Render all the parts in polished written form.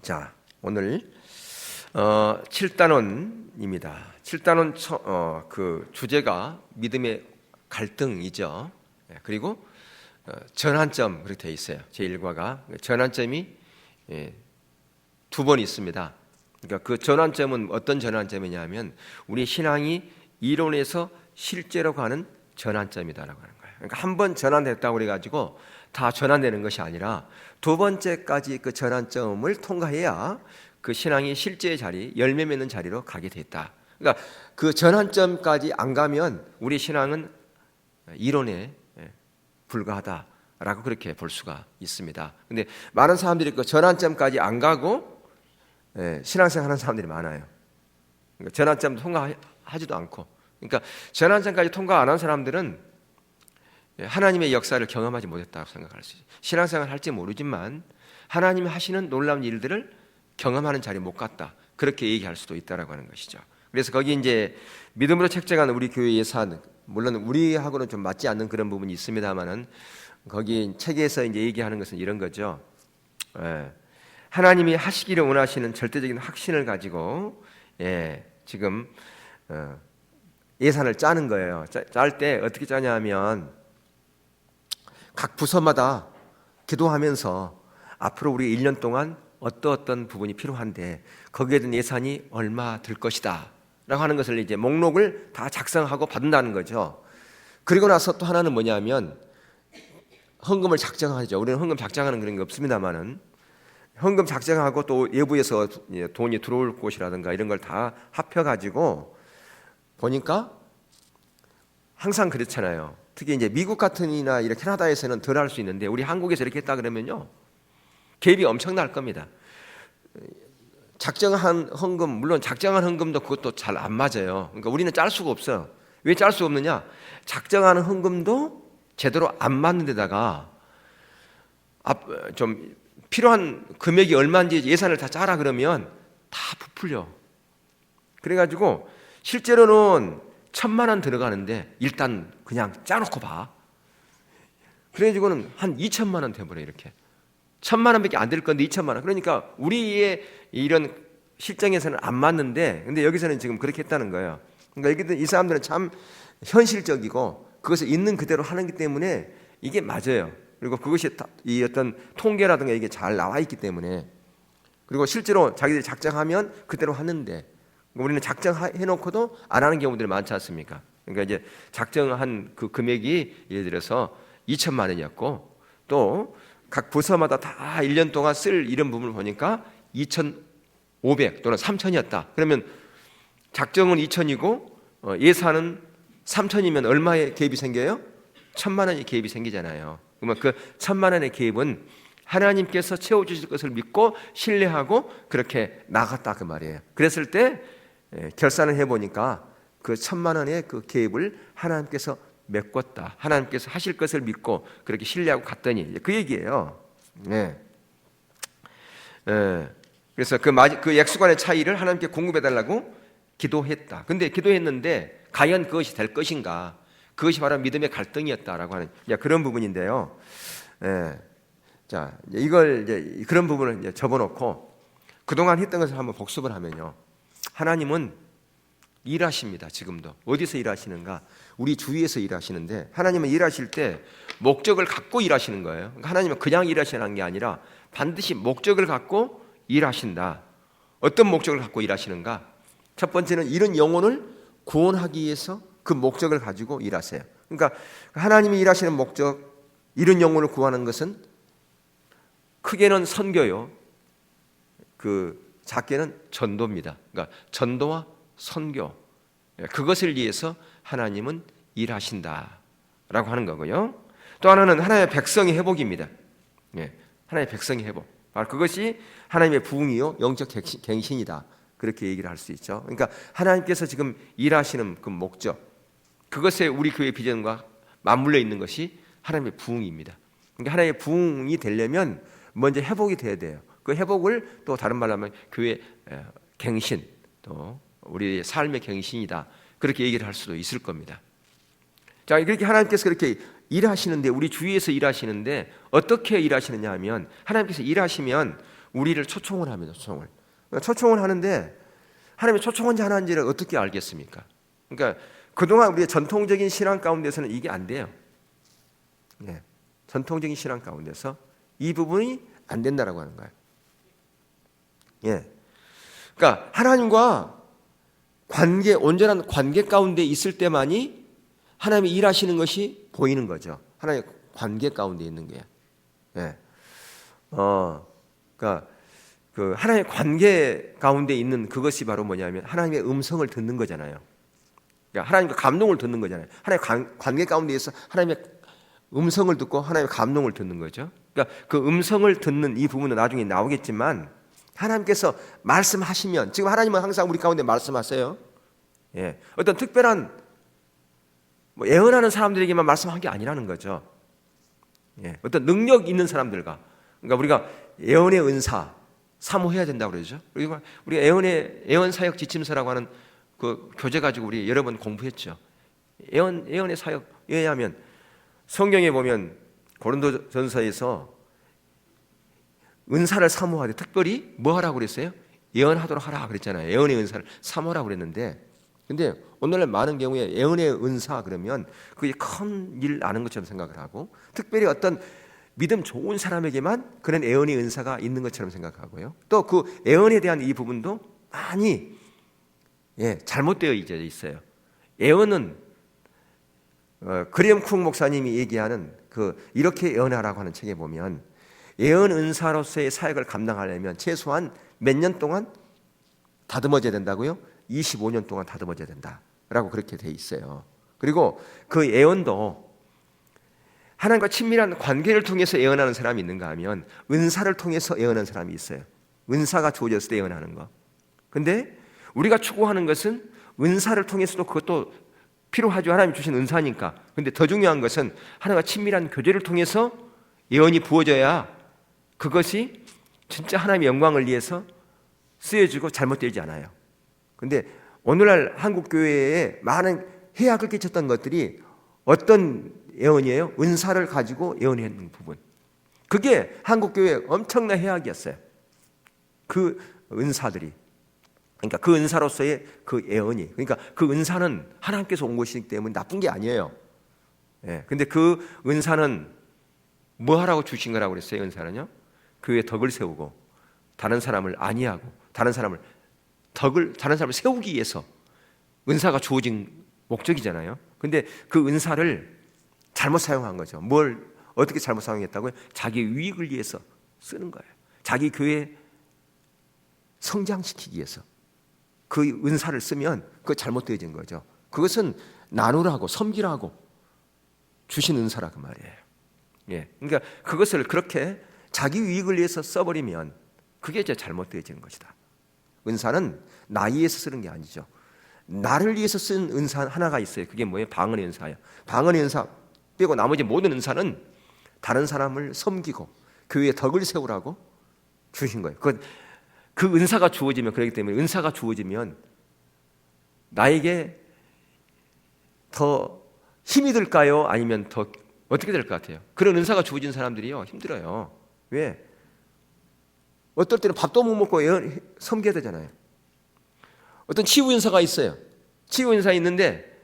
자, 오늘 7단원입니다. 7단원 그 주제가 믿음의 갈등이죠. 그리고 전환점 그렇게 되어 있어요. 제1과가 전환점이 두 번 있습니다. 그러니까 그 전환점은 어떤 전환점이냐면 우리 신앙이 이론에서 실제로 가는 전환점이다라고 하는 거예요. 그러니까 한 번 전환됐다고 그래가지고 다 전환되는 것이 아니라 두 번째까지 그 전환점을 통과해야 그 신앙이 실제의 자리, 열매 맺는 자리로 가게 됐다. 그러니까 그 전환점까지 안 가면 우리 신앙은 이론에 불과하다라고 그렇게 볼 수가 있습니다. 근데 많은 사람들이 그 전환점까지 안 가고 신앙생활 하는 사람들이 많아요. 그러니까 전환점 통과하지도 않고, 그러니까 전환점까지 통과 안 한 사람들은 하나님의 역사를 경험하지 못했다고 생각할 수 있어요. 신앙생활 할지 모르지만 하나님이 하시는 놀라운 일들을 경험하는 자리에 못 갔다, 그렇게 얘기할 수도 있다라고 하는 것이죠. 그래서 거기 이제 믿음으로 책정한 우리 교회 예산, 물론 우리하고는 좀 맞지 않는 그런 부분이 있습니다만은 거기 책에서 이제 얘기하는 것은 이런 거죠. 하나님이 하시기를 원하시는 절대적인 확신을 가지고 지금 예산을 짜는 거예요. 짤 때 어떻게 짜냐면 각 부서마다 기도하면서 앞으로 우리 1년 동안 어떤 부분이 필요한데 거기에 대한 예산이 얼마 들 것이다 라고 하는 것을 이제 목록을 다 작성하고 받는다는 거죠. 그리고 나서 또 하나는 뭐냐면 헌금을 작정하죠. 우리는 헌금 작정하는 그런 게 없습니다만은 헌금 작정하고 또 외부에서 돈이 들어올 곳이라든가 이런 걸 다 합해가지고 보니까 항상 그렇잖아요. 특히 이제 미국 같은이나 이런 캐나다에서는 덜 할 수 있는데 우리 한국에서 이렇게 했다 그러면요 갭이 엄청날 겁니다. 작정한 헌금, 물론 작정한 헌금도 그것도 잘 안 맞아요. 그러니까 우리는 짤 수가 없어요. 왜 짤 수가 없느냐? 작정하는 헌금도 제대로 안 맞는 데다가 좀 필요한 금액이 얼마인지 예산을 다 짜라 그러면 다 부풀려. 그래가지고 실제로는 1,000만 원 들어가는데 일단 그냥 짜놓고 봐. 그래가지고는 한 2천만 원 돼버려. 이렇게 1,000만 원밖에 안 될 건데 2천만 원. 그러니까 우리의 이런 실정에서는 안 맞는데, 근데 여기서는 지금 그렇게 했다는 거예요. 그러니까 이 사람들은 참 현실적이고 그것을 있는 그대로 하는 기 때문에 이게 맞아요. 그리고 그것이 이 어떤 통계라든가 이게 잘 나와 있기 때문에, 그리고 실제로 자기들이 작정하면 그대로 하는데 우리는 작정해놓고도 안 하는 경우들이 많지 않습니까? 그러니까 이제 작정한 그 금액이 예를 들어서 2천만 원이었고 또 각 부서마다 다 1년 동안 쓸 이런 부분을 보니까 2,500 또는 3,000이었다. 그러면 작정은 2,000이고 예산은 3,000이면 얼마의 갭이 생겨요? 1,000만 원의 갭이 생기잖아요. 그러면 그 1,000만 원의 갭은 하나님께서 채워주실 것을 믿고 신뢰하고 그렇게 나갔다 그 말이에요. 그랬을 때 결산을 해보니까 그 1,000만 원의 그 갭을 하나님께서 메꿨다. 하나님께서 하실 것을 믿고 그렇게 신뢰하고 갔더니 그 얘기예요. 그래서 그 액수간의 차이를 하나님께 공급해달라고 기도했다. 근데 기도했는데 과연 그것이 될 것인가? 그것이 바로 믿음의 갈등이었다라고 하는 그런 부분인데요. 자, 이걸 이제 그런 부분을 이제 접어놓고 그동안 했던 것을 한번 복습을 하면요, 하나님은 일하십니다. 지금도 어디서 일하시는가? 우리 주위에서 일하시는데, 하나님은 일하실 때 목적을 갖고 일하시는 거예요. 그러니까 하나님은 그냥 일하시는 게 아니라 반드시 목적을 갖고 일하신다. 어떤 목적을 갖고 일하시는가? 첫 번째는 이런 영혼을 구원하기 위해서 그 목적을 가지고 일하세요. 그러니까 하나님이 일하시는 목적, 이런 영혼을 구하는 것은 크게는 선교요, 그 작게는 전도입니다. 그러니까 전도와 선교, 그것을 위해서 하나님은 일하신다라고 하는 거고요. 또 하나는 하나님의 백성의 회복입니다. 하나님의 백성의 회복. 그것이 하나님의 부흥이요, 영적 갱신이다. 그렇게 얘기를 할 수 있죠. 그러니까 하나님께서 지금 일하시는 그 목적, 그것에 우리 교회 비전과 맞물려 있는 것이 하나님의 부흥입니다. 그러니까 하나님의 부흥이 되려면 먼저 회복이 돼야 돼요. 그 회복을 또 다른 말로 하면 교회 갱신, 또 우리의 삶의 갱신이다. 그렇게 얘기를 할 수도 있을 겁니다. 자, 그렇게 하나님께서 그렇게 일하시는데, 우리 주위에서 일하시는데 어떻게 일하시느냐 하면, 하나님께서 일하시면 우리를 초청을 합니다. 초청을 하는데 하나님이 초청한지 안 하는지를 어떻게 알겠습니까? 그러니까 그동안 우리의 전통적인 신앙 가운데서는 이게 안 돼요. 예, 전통적인 신앙 가운데서 이 부분이 안 된다라고 하는 거예요. 예, 그러니까 하나님과 온전한 관계 가운데 있을 때만이 하나님이 일하시는 것이 보이는 거죠. 하나님의 관계 가운데 있는 게. 예, 그러니까 그 하나님의 관계 가운데 있는 그것이 바로 뭐냐면 하나님의 음성을 듣는 거잖아요. 그러니까 하나님과 감동을 듣는 거잖아요. 하나님의 관계 가운데에서 하나님의 음성을 듣고 하나님의 감동을 듣는 거죠. 그러니까 그 음성을 듣는 이 부분은 나중에 나오겠지만 하나님께서 말씀하시면 지금 하나님은 항상 우리 가운데 말씀하세요. 예, 어떤 특별한 예언하는 사람들에게만 말씀한 게 아니라는 거죠. 예, 어떤 능력 있는 사람들과 그러니까 우리가 예언의 은사 사모해야 된다고 그러죠. 우리가 예언 사역 지침서라고 하는 그 교재 가지고 우리 여러 번 공부했죠. 예언의 사역 왜냐하면 성경에 보면 고린도전서에서 은사를 사모하되 특별히 뭐 하라고 그랬어요? 예언하도록 하라 그랬잖아요. 예언의 은사를 사모하라고 그랬는데 근데 오늘날 많은 경우에 예언의 은사 그러면 그게 큰 일 아는 것처럼 생각을 하고 특별히 어떤 믿음 좋은 사람에게만 그런 예언의 은사가 있는 것처럼 생각하고요. 또 그 예언에 대한 이 부분도 많이 잘못되어 있어요. 예언은 그레엄 쿡 목사님이 얘기하는 이렇게 예언하라고 하는 책에 보면 예언 은사로서의 사역을 감당하려면 최소한 몇 년 동안 다듬어져야 된다고요? 25년 동안 다듬어져야 된다라고 그렇게 돼 있어요. 그리고 그 예언도 하나님과 친밀한 관계를 통해서 예언하는 사람이 있는가 하면 은사를 통해서 예언하는 사람이 있어요. 은사가 주어졌을 때 예언하는 거. 근데 우리가 추구하는 것은 은사를 통해서도 그것도 필요하죠. 하나님이 주신 은사니까. 근데 더 중요한 것은 하나님과 친밀한 교제를 통해서 예언이 부어져야 그것이 진짜 하나님의 영광을 위해서 쓰여지고 잘못되지 않아요. 근데 오늘날 한국 교회에 많은 해악을 끼쳤던 것들이 어떤 예언이에요? 은사를 가지고 예언하는 부분. 그게 한국 교회의 엄청난 해악이었어요. 그 은사들이. 그러니까 그 은사로서의 그 예언이. 그러니까 그 은사는 하나님께서 온 것이기 때문에 나쁜 게 아니에요. 예. 근데 그 은사는 뭐 하라고 주신 거라고 그랬어요? 은사는요? 교회에 덕을 세우고 다른 사람을 안위하고 다른 사람을 세우기 위해서 은사가 주어진 목적이잖아요. 근데 그 은사를 잘못 사용한 거죠. 어떻게 잘못 사용했다고요? 자기 유익을 위해서 쓰는 거예요. 자기 교회 성장시키기 위해서 그 은사를 쓰면 그거 잘못되어진 거죠. 그것은 나누라고 섬기라고 주신 은사라 그 말이에요. 예, 그러니까 그것을 그렇게 자기 유익을 위해서 써버리면 그게 이제 잘못되어지는 것이다. 은사는 나 위해서 쓰는 게 아니죠. 나를 위해서 쓴 은사 하나가 있어요. 그게 뭐예요? 방언의 은사예요. 방언의 은사 빼고 나머지 모든 은사는 다른 사람을 섬기고 교회에 덕을 세우라고 주신 거예요. 그 은사가 주어지면 그렇기 때문에 은사가 주어지면 나에게 더 힘이 들까요? 아니면 더 어떻게 될 것 같아요? 그런 은사가 주어진 사람들이요 힘들어요. 왜? 어떨 때는 밥도 못 먹고 섬겨야 되잖아요. 어떤 치유 은사가 있어요. 치유 은사 있는데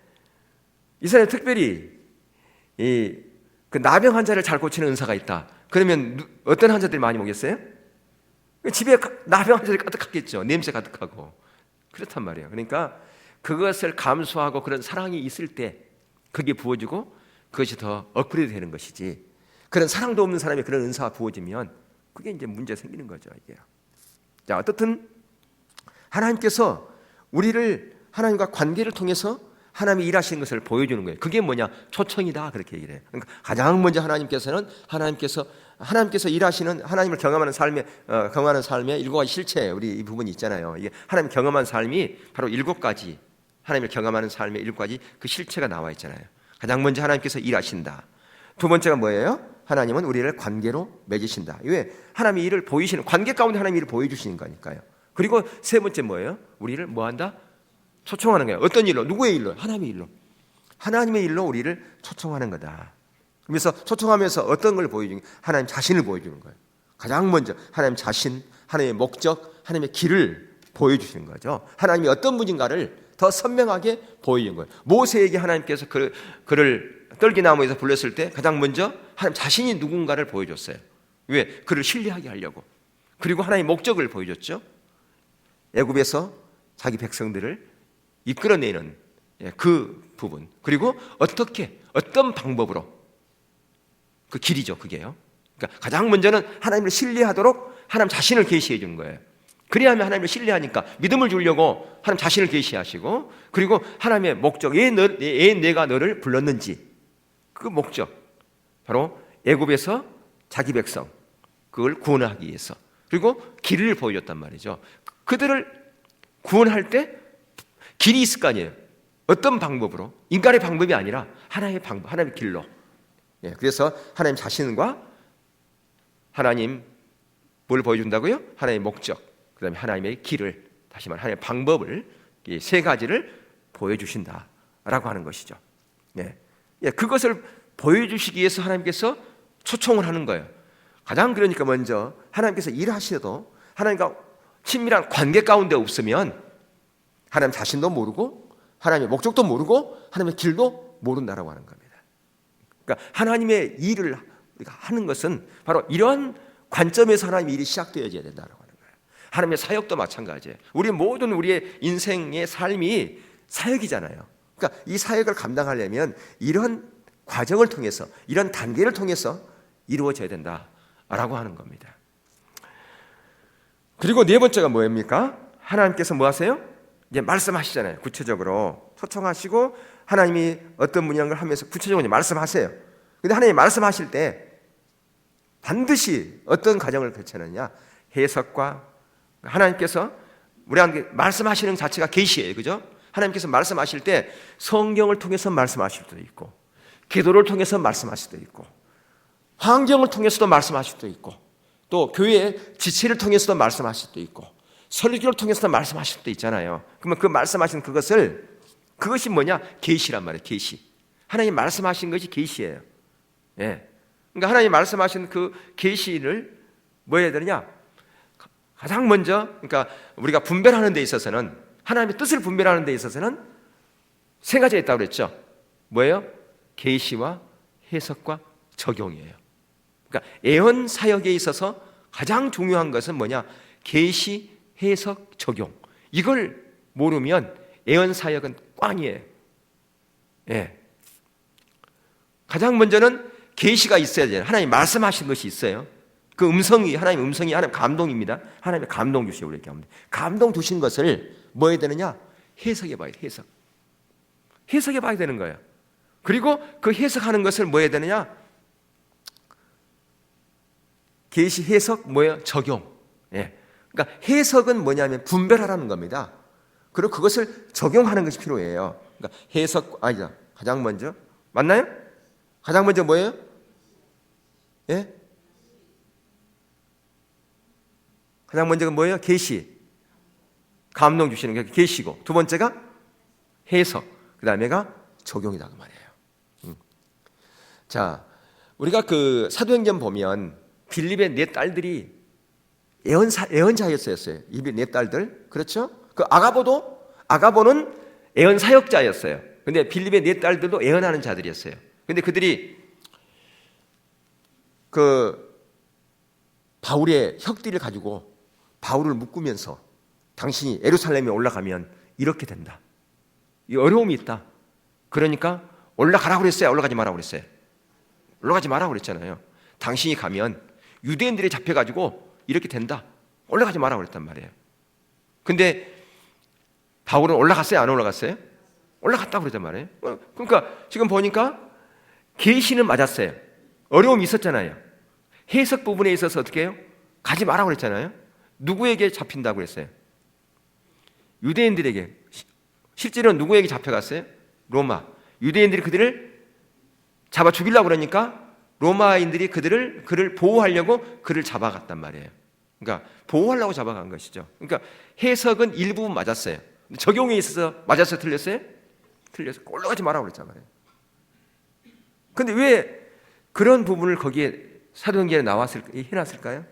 이 사람이 특별히 그 나병 환자를 잘 고치는 은사가 있다. 그러면 어떤 환자들이 많이 오겠어요? 집에 나병 환자들이 가득하겠죠. 냄새 가득하고 그렇단 말이에요. 그러니까 그것을 감수하고 그런 사랑이 있을 때 그게 부어지고 그것이 더 업그레이드 되는 것이지. 그런 사랑도 없는 사람이 그런 은사가 부어지면 그게 이제 문제 생기는 거죠. 이게. 자, 어떻든 하나님께서 우리를 하나님과 관계를 통해서 하나님이 일하시는 것을 보여주는 거예요. 그게 뭐냐? 초청이다 그렇게 얘기를 해요. 그러니까 가장 먼저 하나님께서 일하시는 하나님을 경험하는 삶의 7가지 실체 우리 이 부분이 있잖아요. 이게 하나님 경험한 삶이 바로 7가지 하나님을 경험하는 삶의 7가지 그 실체가 나와 있잖아요. 가장 먼저 하나님께서 일하신다. 두 번째가 뭐예요? 하나님은 우리를 관계로 맺으신다. 왜? 하나님이 일을 보이시는 관계 가운데 하나님이 일을 보여주시는 거니까요. 그리고 세 번째 뭐예요? 우리를 뭐한다? 초청하는 거예요. 어떤 일로? 누구의 일로? 하나님의 일로. 하나님의 일로 우리를 초청하는 거다. 그래서 초청하면서 어떤 걸 보여주는 거예요? 하나님 자신을 보여주는 거예요. 가장 먼저 하나님 자신, 하나님의 목적, 하나님의 길을 보여주시는 거죠. 하나님이 어떤 분인가를 더 선명하게 보여주는 거예요. 모세에게 하나님께서 그를 떨기나무에서 불렀을 때 가장 먼저 하나님 자신이 누군가를 보여줬어요. 왜? 그를 신뢰하게 하려고. 그리고 하나님의 목적을 보여줬죠. 애굽에서 자기 백성들을 이끌어내는 그 부분, 그리고 어떻게 어떤 방법으로 그 길이죠. 그게요. 그러니까 가장 먼저는 하나님을 신뢰하도록 하나님 자신을 계시해 준 거예요. 그래야만 하나님을 신뢰하니까 믿음을 주려고 하나님 자신을 계시하시고, 그리고 하나님의 목적, 왜 내가 너를 불렀는지 그 목적, 바로 애굽에서 자기 백성 그걸 구원하기 위해서, 그리고 길을 보여줬단 말이죠. 그들을 구원할 때 길이 있을 거 아니에요. 어떤 방법으로? 인간의 방법이 아니라 하나님의 방법, 하나님의 길로. 그래서 하나님 자신과 하나님 뭘 보여준다고요? 하나님의 목적, 그 다음에 하나님의 길을, 다시 말해 하나님의 방법을, 이 세 가지를 보여주신다라고 하는 것이죠. 그것을 보여주시기 위해서 하나님께서 초청을 하는 거예요. 가장 그러니까 먼저 하나님께서 일하셔도 하나님과 친밀한 관계 가운데 없으면 하나님 자신도 모르고 하나님의 목적도 모르고 하나님의 길도 모른다라고 하는 겁니다. 그러니까 하나님의 일을 우리가 하는 것은 바로 이런 관점에서 하나님의 일이 시작되어져야 된다고 하는 거예요. 하나님의 사역도 마찬가지예요. 우리 모든 우리의 인생의 삶이 사역이잖아요. 그러니까 이 사역을 감당하려면 이런 과정을 통해서, 이런 단계를 통해서 이루어져야 된다라고 하는 겁니다. 그리고 네 번째가 뭐입니까? 하나님께서 뭐 하세요? 이제 말씀하시잖아요. 구체적으로 초청하시고 하나님이 어떤 분야를 하면서 구체적으로 말씀하세요. 근데 하나님이 말씀하실 때 반드시 어떤 과정을 거치느냐? 해석과, 하나님께서 우리한테 말씀하시는 자체가 계시예요. 그죠? 하나님께서 말씀하실 때 성경을 통해서 말씀하실 수도 있고, 기도를 통해서 말씀하실 수도 있고, 환경을 통해서도 말씀하실 수도 있고, 또 교회의 지체를 통해서도 말씀하실 수도 있고, 설교를 통해서도 말씀하실 수도 있잖아요. 그러면 그 말씀하신 그것이 뭐냐? 계시란 말이에요. 계시. 하나님 말씀하신 것이 계시예요. 그러니까 하나님 말씀하신 그 계시를 뭐 해야 되느냐? 가장 먼저, 그러니까 우리가 분별하는 데 있어서는, 하나님의 뜻을 분별하는 데 있어서는 세 가지가 있다고 그랬죠. 뭐예요? 계시와 해석과 적용이에요. 그러니까 예언 사역에 있어서 가장 중요한 것은 뭐냐? 계시, 해석, 적용. 이걸 모르면 예언 사역은 꽝이에요. 가장 먼저는 계시가 있어야 돼요. 하나님 말씀하신 것이 있어요. 그 음성이, 하나님 음성이 하나님 감동입니다. 하나님의 감동 주시고 이렇게 합니다. 감동 주신 것을 뭐 해야 되느냐? 해석해 봐야 돼요. 해석해 봐야 되는 거예요. 그리고 그 해석하는 것을 뭐 해야 되느냐? 계시, 해석, 뭐예요? 적용. 그러니까 해석은 뭐냐면 분별하라는 겁니다. 그리고 그것을 적용하는 것이 필요해요. 그러니까 해석, 아니다. 가장 먼저, 맞나요? 가장 먼저 뭐예요? 가장 먼저가 뭐예요? 계시. 감동 주시는 게 계시고, 두 번째가 해석, 그 다음에가 적용이다 그 말이에요. 자, 우리가 그 사도행전 보면 빌립의 네 딸들이 예언자였어요. 이 네 딸들, 그렇죠? 그 아가보는 예언 사역자였어요. 근데 빌립의 네 딸들도 예언하는 자들이었어요. 근데 그들이 그 바울의 혁띠를 가지고 바울을 묶으면서 당신이 예루살렘에 올라가면 이렇게 된다. 이 어려움이 있다. 그러니까 올라가라고 그랬어요? 올라가지 말라고 그랬어요? 올라가지 말라고 그랬잖아요. 당신이 가면 유대인들이 잡혀가지고 이렇게 된다. 올라가지 말라고 그랬단 말이에요. 근데 바울은 올라갔어요? 안 올라갔어요? 올라갔다고 그랬단 말이에요. 그러니까 지금 보니까 계시는 맞았어요. 어려움이 있었잖아요. 해석 부분에 있어서 어떻게 해요? 가지 말라고 그랬잖아요. 누구에게 잡힌다고 그랬어요? 유대인들에게. 실제로는 누구에게 잡혀갔어요? 로마. 유대인들이 그들을 잡아 죽이려고 그러니까 로마인들이 그를 보호하려고 그를 잡아갔단 말이에요. 그러니까 보호하려고 잡아간 것이죠. 그러니까 해석은 일부분 맞았어요. 적용에 있어서 맞았어요? 틀렸어요? 틀렸어요. 올라가지 말라고 그랬잖아요. 근데 왜 그런 부분을 거기에 사도행전에 해놨을까요?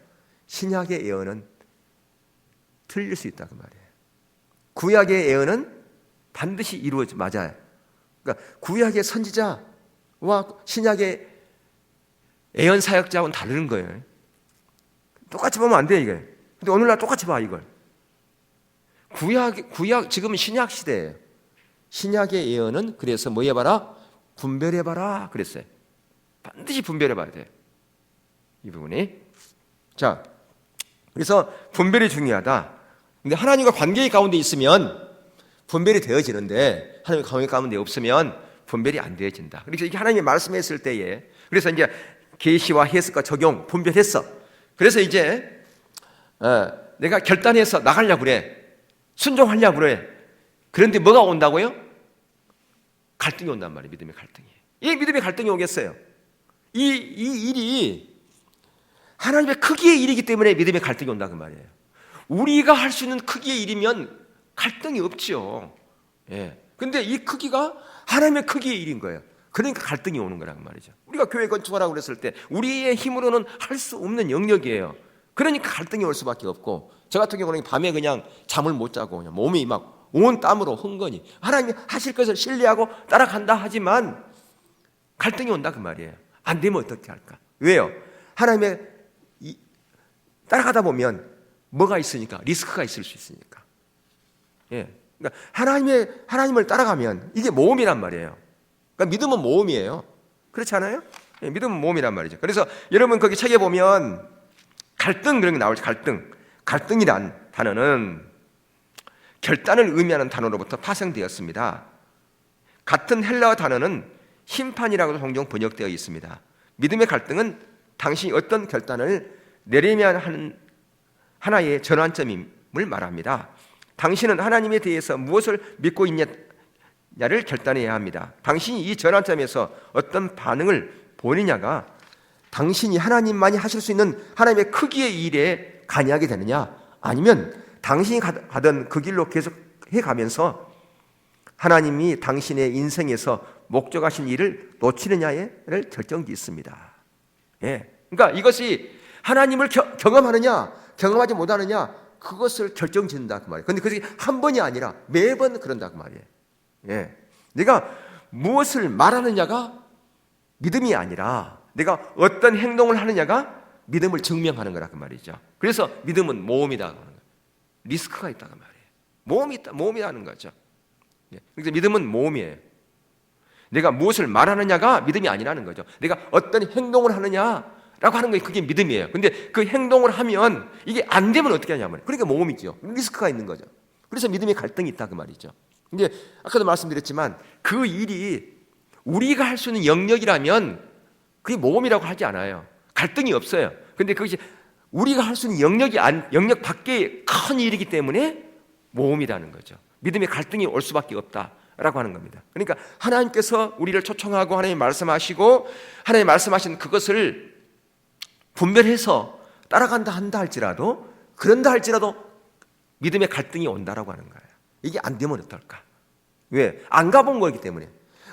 신약의 예언은 틀릴 수 있다 그 말이에요. 구약의 예언은 반드시 이루어져 맞아요. 그러니까 구약의 선지자와 신약의 예언 사역자하고는 다른 거예요. 똑같이 보면 안 돼 이게. 근데 오늘날 똑같이 봐 이걸. 구약 지금은 신약 시대예요. 신약의 예언은 그래서 뭐 해봐라? 분별해봐라 그랬어요. 반드시 분별해봐야 돼. 이 부분이. 자, 그래서 분별이 중요하다. 근데 하나님과 관계 가운데 있으면 분별이 되어지는데 하나님과 관계 가운데 없으면 분별이 안 되어진다. 그래서 이게 하나님이 말씀했을 때에 그래서 이제 계시와 해석과 적용 분별했어. 그래서 이제 내가 결단해서 나가려고 그래. 순종하려고 그래. 그런데 뭐가 온다고요? 갈등이 온단 말이에요. 믿음의 갈등이. 이 믿음의 갈등이 오겠어요. 이 일이 하나님의 크기의 일이기 때문에 믿음의 갈등이 온다 그 말이에요. 우리가 할 수 있는 크기의 일이면 갈등이 없죠. 예. 근데 이 크기가 하나님의 크기의 일인 거예요. 그러니까 갈등이 오는 거란 말이죠. 우리가 교회 건축하라고 그랬을 때 우리의 힘으로는 할 수 없는 영역이에요. 그러니까 갈등이 올 수밖에 없고, 저 같은 경우는 밤에 그냥 잠을 못 자고 그냥 몸이 막 온 땀으로 흥건히 하나님이 하실 것을 신뢰하고 따라간다 하지만 갈등이 온다 그 말이에요. 안 되면 어떻게 할까? 왜요? 하나님의 따라가다 보면 뭐가 있으니까? 리스크가 있을 수 있으니까. 예. 그러니까 하나님을 따라가면 이게 모험이란 말이에요. 그러니까 믿음은 모험이에요. 그렇지 않아요? 예, 믿음은 모험이란 말이죠. 그래서 여러분 거기 책에 보면 갈등 그런 게 나오죠. 갈등이란 단어는 결단을 의미하는 단어로부터 파생되었습니다. 같은 헬라어 단어는 심판이라고도 종종 번역되어 있습니다. 믿음의 갈등은 당신이 어떤 결단을 내리면 하는 하나의 전환점임을 말합니다. 당신은 하나님에 대해서 무엇을 믿고 있냐를 결단해야 합니다. 당신이 이 전환점에서 어떤 반응을 보이느냐가 당신이 하나님만이 하실 수 있는 하나님의 크기의 일에 관여하게 되느냐, 아니면 당신이 가던 그 길로 계속 해가면서 하나님이 당신의 인생에서 목적하신 일을 놓치느냐를 결정이 있습니다. 예. 그러니까 이것이 하나님을 경험하느냐 경험하지 못하느냐 그것을 결정짓는다 그 말이에요. 그런데 그것이 한 번이 아니라 매번 그런다 그 말이에요. 예. 내가 무엇을 말하느냐가 믿음이 아니라 내가 어떤 행동을 하느냐가 믿음을 증명하는 거라 그 말이죠. 그래서 믿음은 모험이다 하는 거예요. 리스크가 있다 그 말이에요. 모험이 있다, 모험이라는 거죠. 예. 그래서 믿음은 모험이에요. 내가 무엇을 말하느냐가 믿음이 아니라는 거죠. 내가 어떤 행동을 하느냐라고 하는 게 그게 믿음이에요. 근데 그 행동을 하면 이게 안 되면 어떻게 하냐면 그러니까 모험이죠. 리스크가 있는 거죠. 그래서 믿음의 갈등이 있다 그 말이죠. 근데 아까도 말씀드렸지만 그 일이 우리가 할 수 있는 영역이라면 그게 모험이라고 하지 않아요. 갈등이 없어요. 근데 그것이 우리가 할 수 있는 영역 밖의 큰 일이기 때문에 모험이라는 거죠. 믿음의 갈등이 올 수밖에 없다라고 하는 겁니다. 그러니까 하나님께서 우리를 초청하고 하나님 말씀하시고 하나님 말씀하신 그것을 분별해서 따라간다 한다 할지라도 그런다 할지라도 믿음의 갈등이 온다라고 하는 거예요. 이게 안 되면 어떨까? 왜? 안 가본 거기 때문에.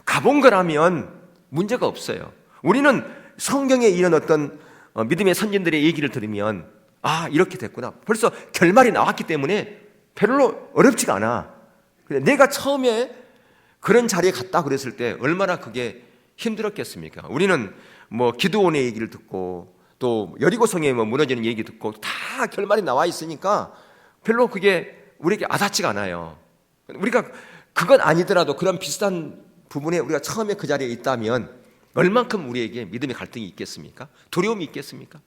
가본 거라면 문제가 없어요. 우리는 성경에 이런 어떤 믿음의 선진들의 얘기를 들으면 아 이렇게 됐구나. 벌써 결말이 나왔기 때문에 별로 어렵지가 않아. 내가 처음에 그런 자리에 갔다 그랬을 때 얼마나 그게 힘들었겠습니까? 우리는 뭐 기드온의 얘기를 듣고 또 여리고성에 뭐 무너지는 얘기 듣고 다 결말이 나와 있으니까 별로 그게 우리에게 와닿지가 않아요. 우리가 그건 아니더라도 그런 비슷한 부분에 우리가 처음에 그 자리에 있다면 얼만큼 우리에게 믿음의 갈등이 있겠습니까? 두려움이 있겠습니까?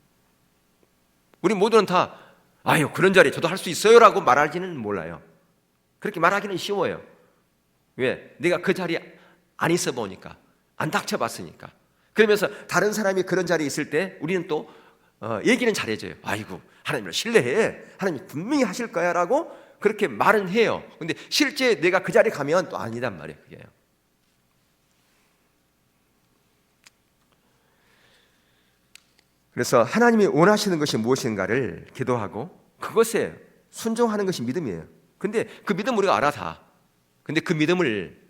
우리 모두는 다 아유 그런 자리에 저도 할 수 있어요 라고 말하지는 몰라요. 그렇게 말하기는 쉬워요. 왜? 내가 그 자리에 안 있어 보니까 안 닥쳐봤으니까. 그러면서 다른 사람이 그런 자리에 있을 때 우리는 또 얘기는 잘해줘요. 아이고 하나님을 신뢰해. 하나님 분명히 하실 거야 라고 그렇게 말은 해요. 근데 실제 내가 그 자리에 가면 또 아니단 말이에요. 그게요. 그래서 하나님이 원하시는 것이 무엇인가를 기도하고 그것에 순종하는 것이 믿음이에요. 근데 그 믿음 우리가 알아 다. 근데 그 믿음을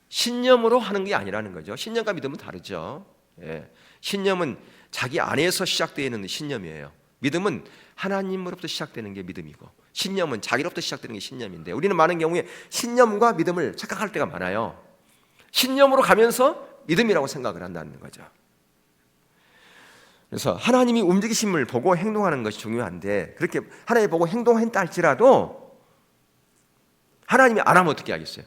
신념으로 하는 게 아니라는 거죠. 신념과 믿음은 다르죠. 예. 신념은 자기 안에서 시작되어 있는 신념이에요. 믿음은 하나님으로부터 시작되는 게 믿음이고 신념은 자기로부터 시작되는 게 신념인데 우리는 많은 경우에 신념과 믿음을 착각할 때가 많아요. 신념으로 가면서 믿음이라고 생각을 한다는 거죠. 그래서 하나님이 움직이심을 보고 행동하는 것이 중요한데 그렇게 하나님 보고 행동했다 할지라도 하나님이 안 하면 어떻게 하겠어요?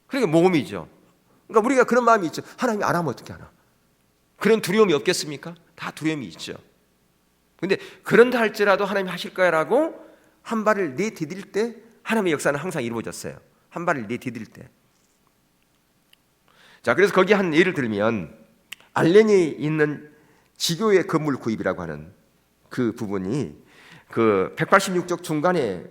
그러니까 모험이죠. 그러니까 우리가 그런 마음이 있죠. 하나님이 안 하면 어떻게 하나? 그런 두려움이 없겠습니까? 다 두려움이 있죠. 그런데 그런다 할지라도 하나님이 하실 거야라고 한 발을 내디딜 때 하나님의 역사는 항상 이루어졌어요. 한 발을 내디딜 때. 자, 그래서 거기 한 예를 들면 알렌에 있는 지교회 건물 구입이라고 하는 그 부분이 그 186쪽 중간에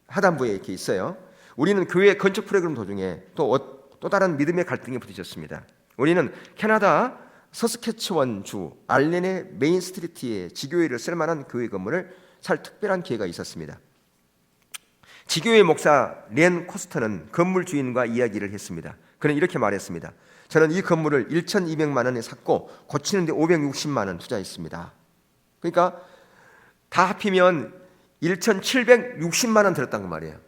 하단부에 이렇게 있어요. 우리는 교회 건축 프로그램 도중에 또 다른 믿음의 갈등이 부딪혔습니다. 우리는 캐나다 서스케치원 주 알렌의 메인 스트리트에 지교회를 쓸만한 교회 건물을 살 특별한 기회가 있었습니다. 지교회 목사 렌 코스터는 건물 주인과 이야기를 했습니다. 그는 이렇게 말했습니다. 저는 이 건물을 1,200만 원에 샀고 고치는데 560만 원 투자했습니다. 그러니까 다 합히면 1,760만 원 들었단 그 말이에요.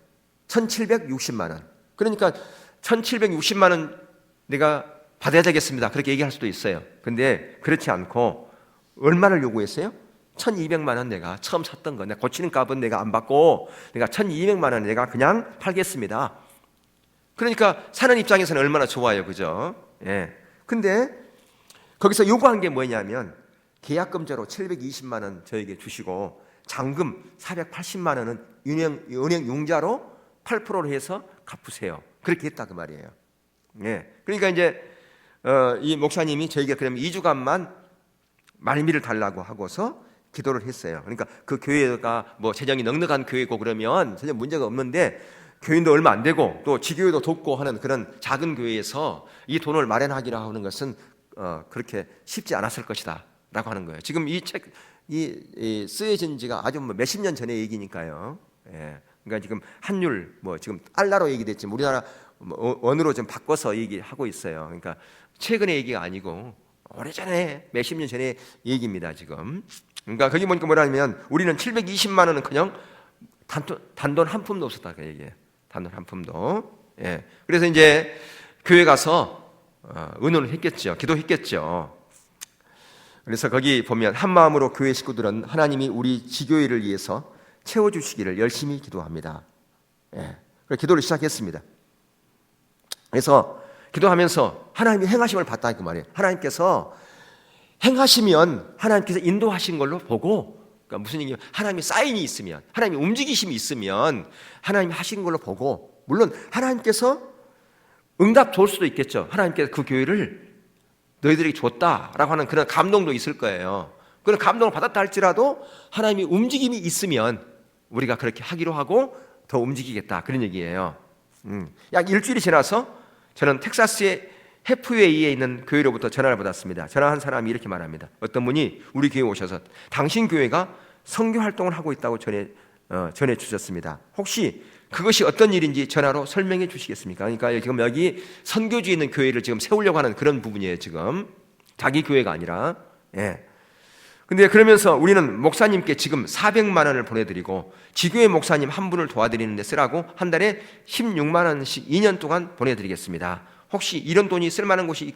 1,760만 원. 그러니까 1,760만 원 내가 받아야 되겠습니다. 그렇게 얘기할 수도 있어요. 근데 그렇지 않고 얼마를 요구했어요? 1,200만 원 내가 처음 샀던 거, 내가 고치는 값은 내가 안 받고 내가 1,200만 원 내가 그냥 팔겠습니다. 그러니까 사는 입장에서는 얼마나 좋아요, 그죠? 예. 근데 거기서 요구한 게 뭐냐면 계약금제로 720만 원 저에게 주시고 잔금 480만 원은 은행 융자로 8%로 해서 갚으세요. 그렇게 했다 그 말이에요. 예. 그러니까 이제 이 목사님이 저에게 그러면 2주간만 말미를 달라고 하고서 기도를 했어요. 그러니까 그 교회가 뭐 재정이 넉넉한 교회고 그러면 전혀 문제가 없는데 교인도 얼마 안 되고 또 지교회도 돕고 하는 그런 작은 교회에서 이 돈을 마련하기로 하는 것은 그렇게 쉽지 않았을 것이다 라고 하는 거예요. 지금 이 책 쓰여진 지가 아주 뭐 몇십 년 전의 얘기니까요. 예. 그러니까 지금 환율 뭐 지금 달러로 얘기됐지만 우리나라 원으로 좀 바꿔서 얘기하고 있어요. 그러니까 최근의 얘기가 아니고 오래전에 몇십 년 전의 얘기입니다. 지금. 그러니까 거기 보니까 뭐라면 우리는 720만 원은 그냥 단돈 한 푼도 없었다 그 얘기예요. 단돈 한 푼도. 예. 그래서 이제 교회 가서 의논을 했겠죠. 기도했겠죠. 그래서 거기 보면 한 마음으로 교회 식구들은 하나님이 우리 지교회를 위해서 채워주시기를 열심히 기도합니다. 예. 그래서 기도를 시작했습니다. 그래서 기도하면서 하나님이 행하심을 봤다 그 말이에요. 하나님께서 행하시면 하나님께서 인도하신 걸로 보고, 그러니까 무슨 얘기냐면 하나님의 사인이 있으면, 하나님의 움직이심이 있으면 하나님이 하신 걸로 보고, 물론 하나님께서 응답 줄 수도 있겠죠. 하나님께서 그 교회를 너희들에게 줬다라고 하는 그런 감동도 있을 거예요. 그런 감동을 받았다 할지라도 하나님이 움직임이 있으면 우리가 그렇게 하기로 하고 더 움직이겠다 그런 얘기예요. 약 일주일이 지나서 저는 텍사스의 해프웨이에 있는 교회로부터 전화를 받았습니다. 전화한 사람이 이렇게 말합니다. 어떤 분이 우리 교회에 오셔서 당신 교회가 선교 활동을 하고 있다고 전해 주셨습니다. 혹시 그것이 어떤 일인지 전화로 설명해 주시겠습니까? 그러니까 지금 여기 선교지에 있는 교회를 지금 세우려고 하는 그런 부분이에요. 지금 자기 교회가 아니라. 예. 근데 그러면서 우리는 목사님께 지금 400만 원을 보내드리고 지교회 목사님 한 분을 도와드리는 데 쓰라고 한 달에 16만 원씩 2년 동안 보내드리겠습니다. 혹시 이런 돈이 쓸만한 곳이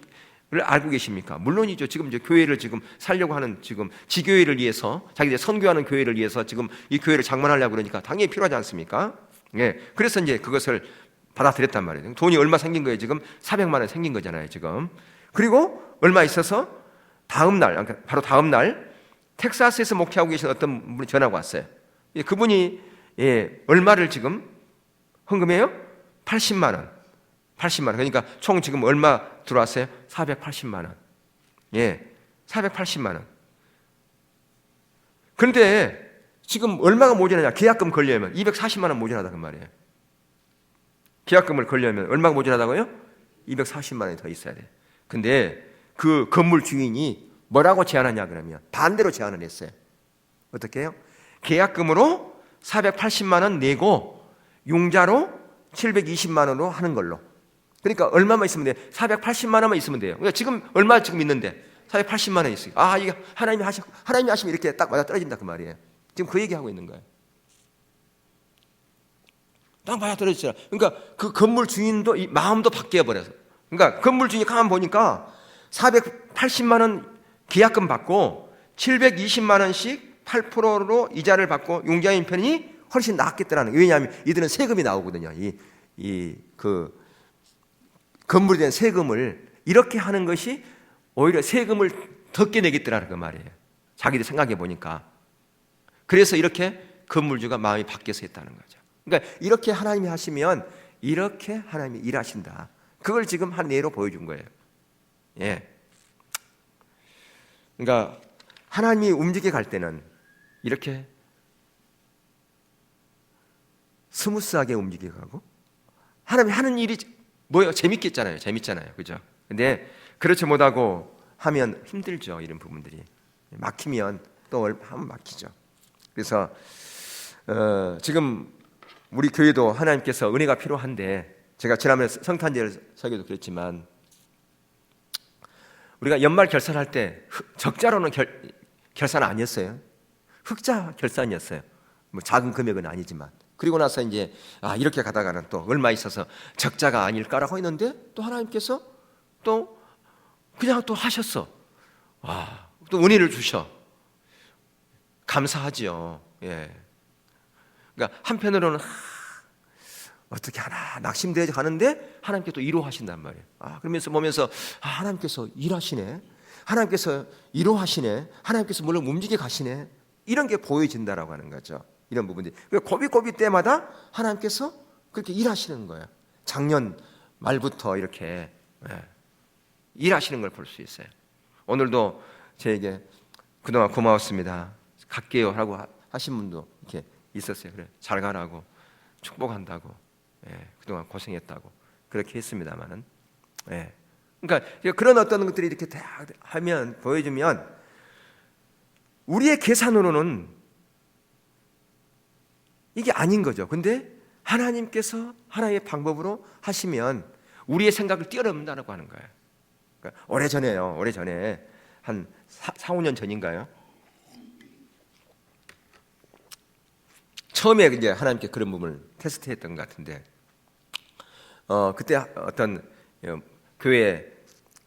알고 계십니까? 물론이죠. 지금 이제 교회를 지금 살려고 하는 지금 지교회를 위해서 자기들 선교하는 교회를 위해서 지금 이 교회를 장만하려고 그러니까 당연히 필요하지 않습니까? 예. 그래서 이제 그것을 받아들였단 말이에요. 돈이 얼마 생긴 거예요? 지금 400만 원 생긴 거잖아요. 지금. 그리고 얼마 있어서 다음 날, 바로 다음 날 텍사스에서 목회하고 계신 어떤 분이 전화가 왔어요. 그분이 얼마를 지금 헌금해요? 80만 원. 80만 원. 그러니까 총 지금 얼마 들어왔어요? 480만 원. 예. 480만 원. 그런데 지금 얼마가 모자라냐? 계약금 걸려면 240만 원 모자라다 그 말이에요. 계약금을 걸려면 얼마가 모자라다고요? 240만 원이 더 있어야 돼. 근데 그 건물 주인이 뭐라고 제안하냐 그러면 반대로 제안을 했어요. 어떻게 해요? 계약금으로 480만 원 내고 융자로 720만 원으로 하는 걸로. 그러니까 얼마만 있으면 돼요? 480만 원만 있으면 돼요. 그러니까 지금 얼마 지금 있는데 480만 원 있어요. 아, 이게 하나님이 하시면 이렇게 딱 맞아 떨어진다 그 말이에요. 지금 그 얘기하고 있는 거예요. 땅 봐야 떨어지잖아. 그러니까 그 건물 주인도 이 마음도 바뀌어 버려서. 그러니까 건물 주인이 가만 보니까 480만 원 계약금 받고 720만 원씩 8%로 이자를 받고 용자인 편이 훨씬 낫겠더라는 거예요. 왜냐하면 이들은 세금이 나오거든요. 그 건물에 대한 세금을 이렇게 하는 것이 오히려 세금을 적게 내겠더라는 그 말이에요. 자기들 생각해 보니까. 그래서 이렇게 건물주가 마음이 바뀌어서 했다는 거죠. 그러니까 이렇게 하나님이 하시면 이렇게 하나님이 일하신다. 그걸 지금 한 예로 보여준 거예요. 예. 그러니까 하나님이 움직여 갈 때는 이렇게 스무스하게 움직여 가고, 하나님이 하는 일이 뭐예요? 재밌겠잖아요. 재밌잖아요. 그죠? 근데 그렇지 못하고 하면 힘들죠. 이런 부분들이. 막히면 또 하면 막히죠. 그래서 지금 우리 교회도 하나님께서 은혜가 필요한데, 제가 지난번에 성탄절 설교도 그랬지만 우리가 연말 결산할 때 적자로는 결산 아니었어요. 흑자 결산이었어요. 뭐 작은 금액은 아니지만. 그리고 나서 이제 이렇게 가다가는 또 얼마 있어서 적자가 아닐까라고 했는데 또 하나님께서 또 그냥 또 하셨어. 또 은혜를 주셔. 감사하지요. 예. 그러니까 한편으로는 어떻게 하나 낙심되어 가는데 하나님께 또 위로하신단 말이에요. 그러면서 보면서 하나님께서 일하시네. 하나님께서 위로하시네. 하나님께서 물론 움직여 가시네. 이런 게 보여진다라고 하는 거죠. 이런 부분들이. 고비고비 때마다 하나님께서 그렇게 일하시는 거예요. 작년 말부터 이렇게 일하시는 걸 볼 수 있어요. 오늘도 저에게 그동안 고마웠습니다. 갈게요 라고 하신 분도 이렇게 있었어요. 그래, 잘 가라고 축복한다고, 그동안 고생했다고 그렇게 했습니다만은, 그러니까 그런 어떤 것들이 이렇게 하면 보여주면 우리의 계산으로는 이게 아닌 거죠. 근데 하나님께서 하나님의 방법으로 하시면 우리의 생각을 뛰어넘는다고 하는 거예요. 그러니까 오래전에 한 4, 5년 전인가요? 처음에 이제 하나님께 그런 부분을 테스트했던 것 같은데, 그때 어떤 교회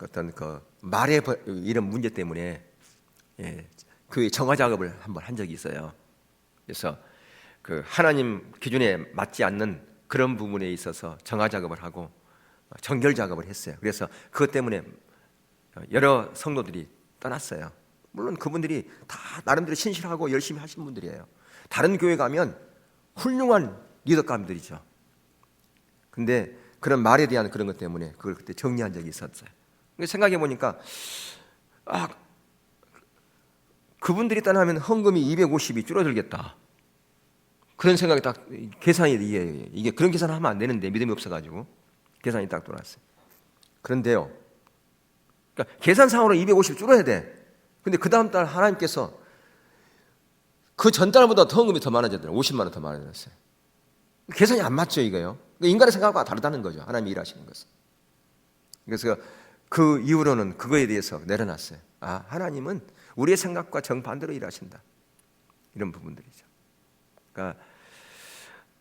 어떤 그 말의 이런 문제 때문에 교회 정화 작업을 한번 한 적이 있어요. 그래서 그 하나님 기준에 맞지 않는 그런 부분에 있어서 정화 작업을 하고 정결 작업을 했어요. 그래서 그것 때문에 여러 성도들이 떠났어요. 물론 그분들이 다 나름대로 신실하고 열심히 하신 분들이에요. 다른 교회 가면 훌륭한 리더감들이죠. 근데 그런 말에 대한 그런 것 때문에 그걸 그때 정리한 적이 있었어요. 생각해 보니까 그분들이 떠나면 헌금이 250이 줄어들겠다. 그런 생각이 딱 계산이 이게 그런 계산을 하면 안 되는데 믿음이 없어가지고 계산이 딱 돌아왔어요. 그런데요, 그러니까 계산상으로 250 줄어야 돼. 근데 그 다음 달 하나님께서 그 전달보다 헌금이 더 많아졌더라고요. 50만 원 더 많아졌어요. 계산이 안 맞죠, 이거요. 인간의 생각과 다르다는 거죠. 하나님이 일하시는 것은. 그래서 그 이후로는 그거에 대해서 내려놨어요. 하나님은 우리의 생각과 정반대로 일하신다. 이런 부분들이죠. 그러니까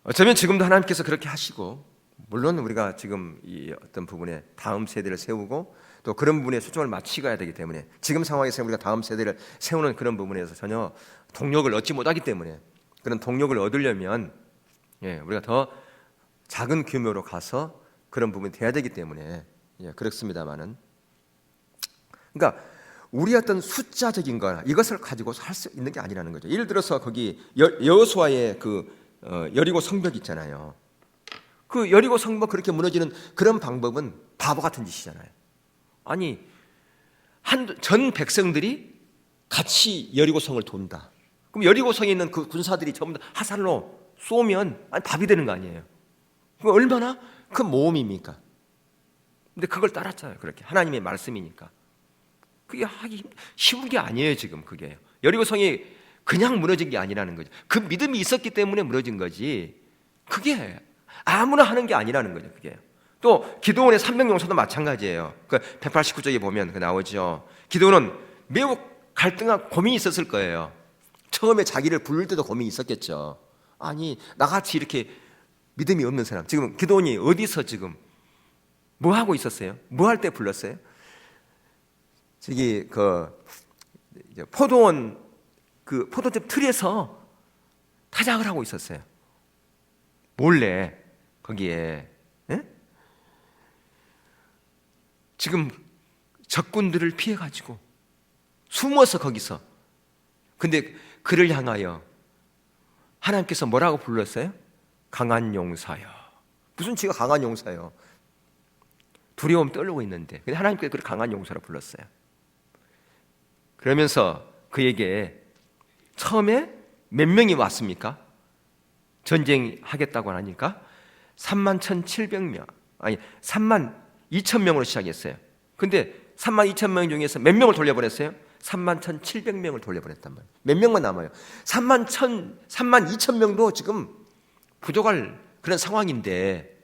어쩌면 지금도 하나님께서 그렇게 하시고, 물론 우리가 지금 이 어떤 부분에 다음 세대를 세우고 또 그런 부분에 초점을 맞추고 가야 되기 때문에, 지금 상황에서 우리가 다음 세대를 세우는 그런 부분에서 전혀 동력을 얻지 못하기 때문에, 그런 동력을 얻으려면 우리가 더 작은 규모로 가서 그런 부분이 돼야 되기 때문에 그렇습니다만은, 그러니까 우리 어떤 숫자적인 거나 이것을 가지고 할 수 있는 게 아니라는 거죠. 예를 들어서 거기 여호수아의 그 여리고 성벽 있잖아요. 그 여리고 성벽 그렇게 무너지는 그런 방법은 바보 같은 짓이잖아요. 아니, 전 백성들이 같이 여리고성을 돈다. 그럼 여리고성에 있는 그 군사들이 전부 다 화살로 쏘면 밥이 되는 거 아니에요. 그 얼마나 큰 모험입니까? 근데 그걸 따랐잖아요. 그렇게 하나님의 말씀이니까. 그게 하기 쉬운 게 아니에요. 지금 그게 여리고성이 그냥 무너진 게 아니라는 거죠. 그 믿음이 있었기 때문에 무너진 거지, 그게 아무나 하는 게 아니라는 거죠. 그게 또 기드온의 300용사도 마찬가지예요. 그 189쪽에 보면 그 나오죠. 기드온은 매우 갈등한 고민이 있었을 거예요. 처음에 자기를 부를 때도 고민이 있었겠죠. 아니, 나같이 이렇게 믿음이 없는 사람, 지금 기도원이 어디서 지금 뭐 하고 있었어요? 뭐 할 때 불렀어요? 저기 포도원 포도즙 틀에서 타작을 하고 있었어요. 몰래 거기에. 예? 지금 적군들을 피해가지고 숨어서 거기서. 근데 그를 향하여 하나님께서 뭐라고 불렀어요? 강한 용사여. 무슨 지가 강한 용사요? 두려움 떨고 있는데, 근데 하나님께서 그를 강한 용사로 불렀어요. 그러면서 그에게 처음에 몇 명이 왔습니까? 전쟁하겠다고 하니까 31,700명, 아니 32,000명으로 시작했어요. 근데 32,000명 중에서 몇 명을 돌려보냈어요? 31,700명을 돌려보냈단 말이에요. 몇 명만 남아요? 32,000명도 지금 부족할 그런 상황인데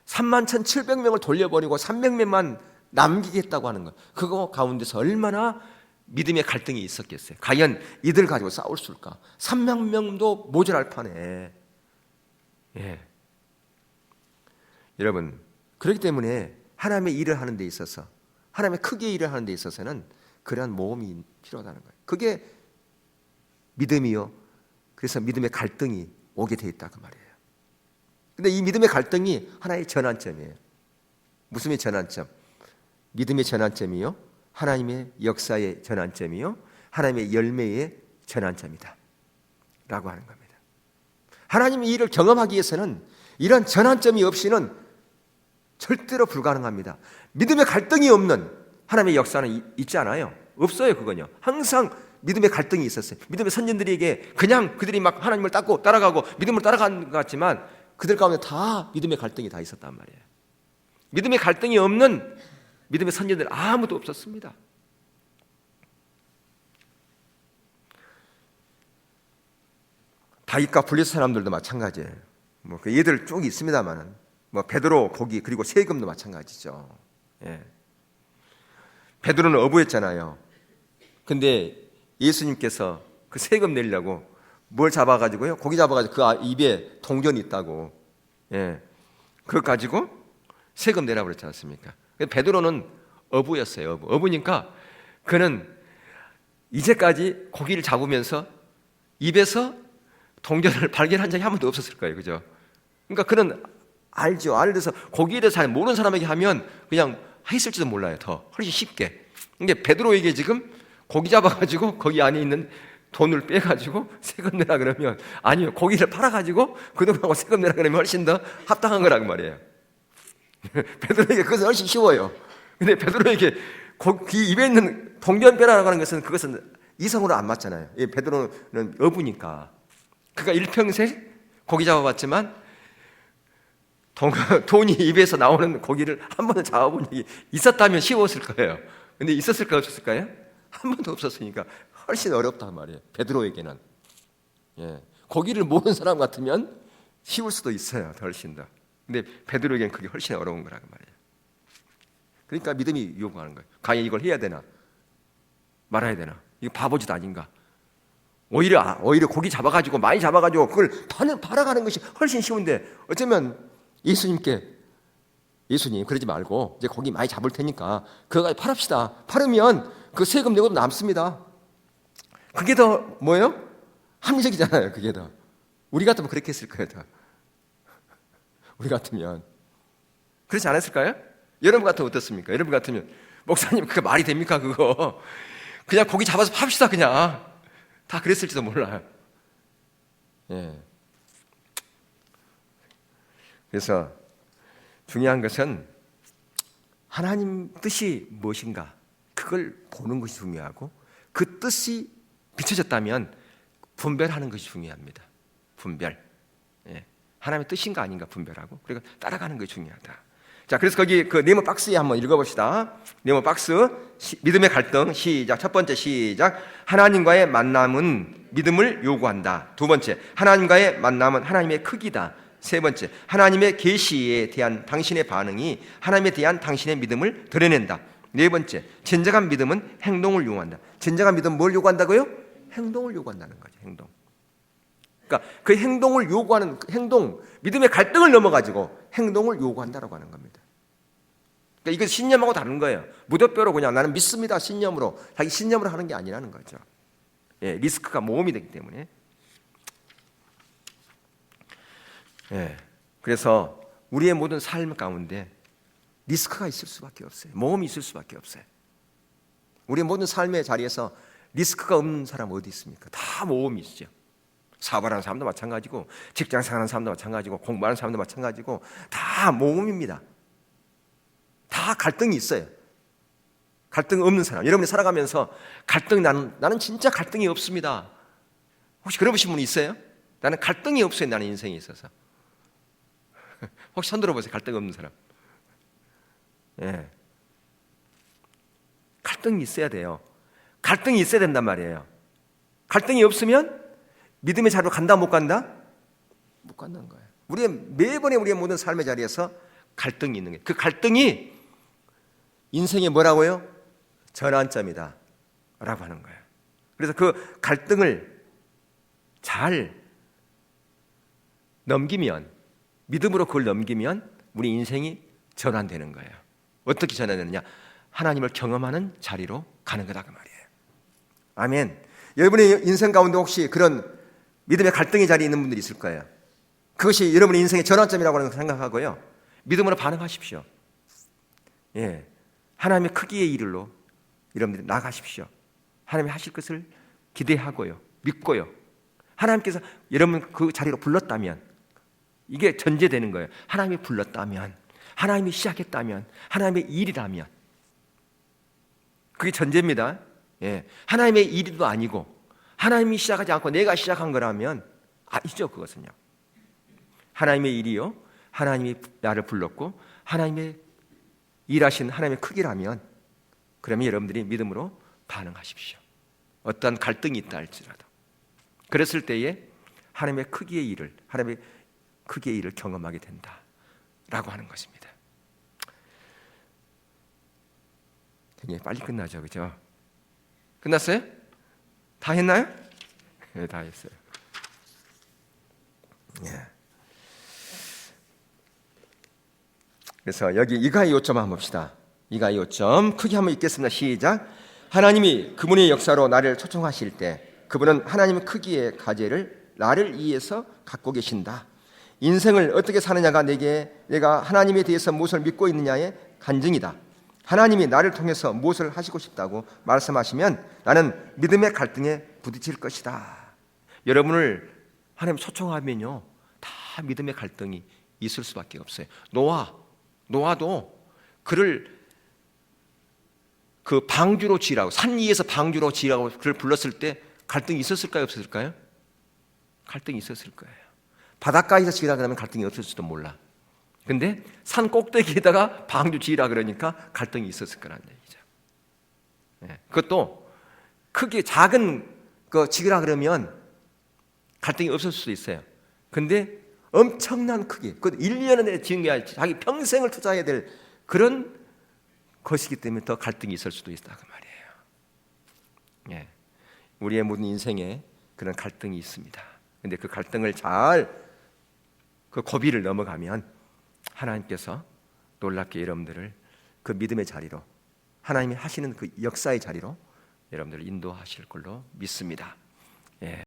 31,700명을 돌려버리고 300명만 남기겠다고 하는 거예요. 그거 가운데서 얼마나 믿음의 갈등이 있었겠어요. 과연 이들 가지고 싸울 수 있을까? 300명도 모자랄 판에. 예. 여러분, 그렇기 때문에 하나님의 일을 하는 데 있어서, 하나님의 크게 일을 하는 데 있어서는 그러한 모험이 필요하다는 거예요. 그게 믿음이요. 그래서 믿음의 갈등이 오게 돼 있다 그 말이에요. 근데 이 믿음의 갈등이 하나의 전환점이에요. 무슨 전환점? 믿음의 전환점이요, 하나님의 역사의 전환점이요, 하나님의 열매의 전환점이다 라고 하는 겁니다. 하나님의 일을 경험하기 위해서는 이런 전환점이 없이는 절대로 불가능합니다. 믿음의 갈등이 없는 하나님의 역사는 있지 않아요. 없어요. 그건요. 항상 믿음의 갈등이 있었어요. 믿음의 선진들에게 그냥 그들이 막 하나님을 따고 따라가고 믿음을 따라간 것 같지만 그들 가운데 다 믿음의 갈등이 다 있었단 말이에요. 믿음의 갈등이 없는 믿음의 선진들 아무도 없었습니다. 다윗과 블레셋 사람들도 마찬가지예요. 그 얘들 쭉 있습니다만은 베드로, 고기, 그리고 세금도 마찬가지죠. 예. 베드로는 어부였잖아요. 근데 예수님께서 그 세금 내려고 뭘 잡아가지고요? 고기 잡아가지고 그 입에 동전이 있다고. 예. 그거 가지고 세금 내라고 그랬지 않습니까? 베드로는 어부였어요. 어부니까 그는 이제까지 고기를 잡으면서 입에서 동전을 발견한 적이 한 번도 없었을 거예요. 그죠? 그러니까 그는 알죠. 알려서 고기를 잘 모르는 사람에게 하면 그냥 했을지도 몰라요. 더 훨씬 쉽게. 근데 베드로에게 지금 고기 잡아가지고 거기 안에 있는 돈을 빼가지고 세금 내라 그러면, 아니요, 고기를 팔아가지고 그 돈하고 세금 내라 그러면 훨씬 더 합당한 거라고 말이에요. 베드로에게 그것은 훨씬 쉬워요. 근데 베드로에게 고기 입에 있는 동전 빼라고 하는 것은, 그것은 이성으로 안 맞잖아요. 베드로는 어부니까. 그가 일평생 고기 잡아봤지만 돈이 입에서 나오는 고기를 한 번도 잡아본 적이 있었다면 쉬웠을 거예요. 근데 있었을까요? 없었을까요? 한 번도 없었으니까 훨씬 어렵단 말이에요. 베드로에게는. 예. 고기를 모르는 사람 같으면 쉬울 수도 있어요. 훨씬 더. 근데 베드로에게는 그게 훨씬 어려운 거라고 말이에요. 그러니까 믿음이 요구하는 거예요. 과연 이걸 해야 되나 말아야 되나? 이거 바보짓 아닌가? 오히려 고기 잡아가지고 많이 잡아가지고 그걸 팔아가는 것이 훨씬 쉬운데, 어쩌면 예수님 그러지 말고 이제 고기 많이 잡을 테니까 그거 팔읍시다. 팔으면 그 세금 내고도 남습니다. 그게 더 뭐예요? 합리적이잖아요. 그게 더. 우리 같으면 그렇게 했을 거예요. 더. 우리 같으면 그렇지 않았을까요? 여러분 같으면 어떻습니까? 여러분 같으면 목사님 그게 말이 됩니까? 그거 그냥 고기 잡아서 팝시다. 그냥 다 그랬을지도 몰라요. 예. 그래서 중요한 것은 하나님 뜻이 무엇인가, 그걸 보는 것이 중요하고, 그 뜻이 비춰졌다면 분별하는 것이 중요합니다. 분별. 예. 하나님의 뜻인가 아닌가 분별하고, 그리고 따라가는 것이 중요하다. 자, 그래서 거기 그 네모 박스에 한번 읽어봅시다. 네모 박스, 믿음의 갈등. 시작. 첫 번째 시작. 하나님과의 만남은 믿음을 요구한다. 두 번째, 하나님과의 만남은 하나님의 크기다. 세 번째, 하나님의 계시에 대한 당신의 반응이 하나님에 대한 당신의 믿음을 드러낸다. 네 번째, 진정한 믿음은 행동을 요구한다. 진정한 믿음은 뭘 요구한다고요? 행동을 요구한다는 거죠. 행동. 그러니까 그 행동을 요구하는 행동, 믿음의 갈등을 넘어가지고 행동을 요구한다라고 하는 겁니다. 그러니까 이거 신념하고 다른 거예요. 무덤뼈로 그냥 나는 믿습니다. 신념으로 자기 신념으로 하는 게 아니라는 거죠. 예, 리스크가 모험이 되기 때문에. 예, 그래서 우리의 모든 삶 가운데 리스크가 있을 수밖에 없어요. 모험이 있을 수밖에 없어요. 우리의 모든 삶의 자리에서 리스크가 없는 사람 어디 있습니까? 다 모험이 있죠. 사업하는 사람도 마찬가지고, 직장 생활하는 사람도 마찬가지고, 공부하는 사람도 마찬가지고, 다 모험입니다. 다 갈등이 있어요. 갈등 없는 사람, 여러분이 살아가면서 갈등, 나는 진짜 갈등이 없습니다. 혹시 그러신 분 있어요? 나는 갈등이 없어요. 나는 인생에 있어서. 혹시 손 들어보세요. 갈등 없는 사람. 예. 갈등이 있어야 돼요. 갈등이 있어야 된단 말이에요. 갈등이 없으면 믿음의 자리로 간다 못 간다? 못 간다는 거예요. 매번의 우리의 모든 삶의 자리에서 갈등이 있는 거예요. 그 갈등이 인생의 뭐라고요? 전환점이다 라고 하는 거예요. 그래서 그 갈등을 잘 넘기면, 믿음으로 그걸 넘기면 우리 인생이 전환되는 거예요. 어떻게 전환되느냐? 하나님을 경험하는 자리로 가는 거다 그 말이에요. 아멘. 여러분의 인생 가운데 혹시 그런 믿음의 갈등의 자리에 있는 분들이 있을 거예요. 그것이 여러분의 인생의 전환점이라고 생각하고요, 믿음으로 반응하십시오. 예, 하나님의 크기의 일로 여러분들이 나가십시오. 하나님이 하실 것을 기대하고요, 믿고요. 하나님께서 여러분 그 자리로 불렀다면, 이게 전제되는 거예요. 하나님이 불렀다면, 하나님이 시작했다면, 하나님의 일이라면, 그게 전제입니다. 예, 하나님의 일도 아니고 하나님이 시작하지 않고 내가 시작한 거라면 아니죠. 그것은요, 하나님의 일이요, 하나님이 나를 불렀고 하나님의 일하신 하나님의 크기라면, 그러면 여러분들이 믿음으로 반응하십시오. 어떠한 갈등이 있다 할지라도. 그랬을 때에 하나님의 크기의 일을, 하나님의 크기의 일을 경험하게 된다라고 하는 것입니다. 굉장히 빨리 끝나죠, 그죠? 끝났어요? 다 했나요? 네, 다 했어요. 예. 그래서 여기 이가의 요점 한번 봅시다. 이가의 요점 크게 한번 읽겠습니다. 시작. 하나님이 그분의 역사로 나를 초청하실 때 그분은 하나님의 크기의 가제를 나를 위해서 갖고 계신다. 인생을 어떻게 사느냐가 내가 하나님에 대해서 무엇을 믿고 있느냐의 간증이다. 하나님이 나를 통해서 무엇을 하시고 싶다고 말씀하시면 나는 믿음의 갈등에 부딪힐 것이다. 여러분을 하나님 초청하면요, 다 믿음의 갈등이 있을 수밖에 없어요. 노아도 그를 그 방주로 지으라고, 산 위에서 방주로 지으라고 그를 불렀을 때 갈등이 있었을까요, 없었을까요? 갈등이 있었을 거예요. 바닷가에서 지으라 그러면 갈등이 없을지도 몰라. 근데 산 꼭대기에다가 방주 지으라 그러니까 갈등이 있었을 거란 얘기죠. 예, 그것도 크게 작은 거 지으라 그러면 갈등이 없을 수도 있어요. 근데 엄청난 크기, 그 1년 안에 지은 게 아니라 자기 평생을 투자해야 될 그런 것이기 때문에 더 갈등이 있을 수도 있다 그 말이에요. 예, 우리의 모든 인생에 그런 갈등이 있습니다. 근데 그 갈등을 잘 그 고비를 넘어가면 하나님께서 놀랍게 여러분들을 그 믿음의 자리로, 하나님이 하시는 그 역사의 자리로 여러분들을 인도하실 걸로 믿습니다. 예.